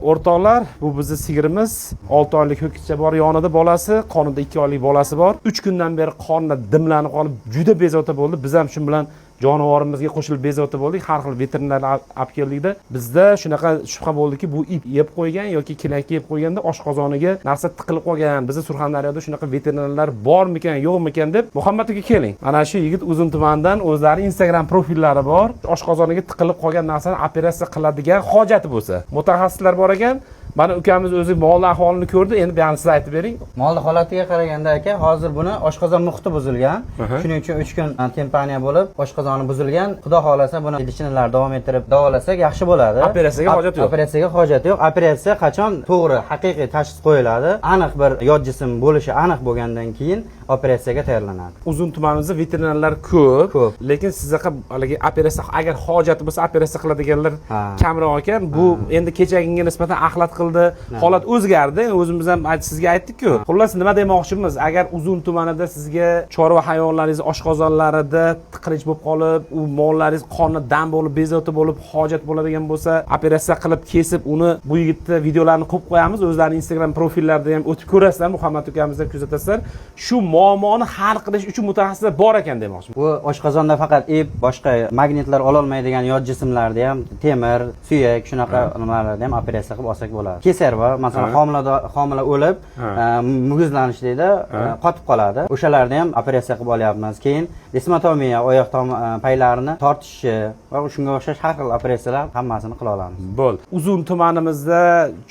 O'rtoqlar, bu bizning sigirimiz 6 oylik ho'kizcha bor, yonida bolasi, qonida 2 oylik bolasi bor. 3 kundan beri qornida dimlanib qolib, juda bezovta bo'ldi. Biz ham shu bilan jonivorimizga qo'shilib bezovta bo'ldik. Har xil veterinarlar olib keldikda, bizda shunaqa shubha bo'ldiki, bu ip yeb qo'ygan yoki kelakka yeb qo'yganda oshqozoniga narsa tiqilib qolgan. Bizda Surxondaryoda shunaqa veterinarlar bormikan, yo'qmikan deb Muhammad aka keling. Mana shu yigit Uzun tumanidan o'zlari Instagram profillari bor. Oshqozoniga tiqilib qolgan narsani operatsiya qiladigan hojati bo'lsa, mutaxassislar bor ekan. Mana ukamiz o'zi molni ahvolini ko'rdi. Endi bu siz aytib bering. Molni holatiga qaraganda aka, hozir buni oshqozon muhiti buzilgan. Shuning uchun 3 kun tempaniya bo'lib, oshqozoni buzilgan. Xudo xolasa buni meditsinalar davom ettirib davolasak yaxshi bo'ladi. Operatsiyaga hojat yo'q. Operatsiyaga hojat yo'q. Operatsiya qachon to'g'ri, haqiqiy tashxis qo'yiladi, aniq bir yod jism bo'lishi aniq bo'lgandan keyin operatsiyaga tayyorlanadi. Uzun tumanimizda veterinarlar ko'p, lekin sizga haligi operatsiya agar hojati bo'lsa operatsiya qiladiganlar kamroq ekan. Bu endi kechaginga nisbatan axlat qildi, holat o'zgardi. O'zimiz ham sizga aytdik-ku. Xullas nima demoqchimiz? Agar Uzun tumanida sizga chorva hayvonlaringiz oshqozonlarida tiqilinch bo'lib qolib, u mollaringiz qonni dam bo'lib, bezovta bo'lib, hojat bo'ladigan bo'lsa, operatsiya qilib kesib, uni bu yigitni videolarini qo'yib qo'yamiz. O'zlarining Instagram profillarida ham o'tib ko'rasizlar, Muhammad ukamizdan kuzatasizlar. Shu muammoni hal qilish uchun mutaxassislar bor ekan demoqchiman. Bu oshqozonda faqat ip, boshqa magnitlar ola olmaydigan yod jismlarda ham temir, suyak, shunaqa nimalarda ham operatsiya qilib olsak bo'ladi. Keser bor, masalan, homila o'lib, muguzlanish deydi, qotib qoladi. O'shalarni ham operatsiya qilib olyapmiz. Keyin desmotomiya, oyoq paylarini tortishi va shunga o'xshash har xil operatsiyalar hammasini qila olamiz. Bo'l. Uzun tumanimizda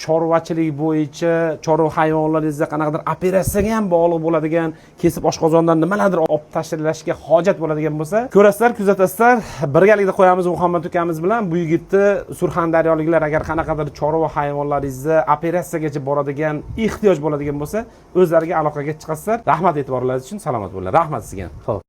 chorvachilik bo'yicha chorva hayvonlaringizda qanaqadir operatsiyaga ham bog'liq bo'ladigan, kesib oshqozondan nimalardir olib tashlashga hojat bo'ladigan bo'lsa, ko'rasizlar, kuzatasizlar. Birgalikda qo'yamiz Muhammad ukamiz bilan. Bu yigitni Surxondaryoliklar agar qanaqadir chorva hayvonlaringizda operatsiyagacha boradigan, ehtiyoj bo'ladigan bo'lsa, o'zlariga aloqaga chiqasizlar. Rahmat e'tiborlaringiz uchun, salomat bo'linglar. Rahmat sizga.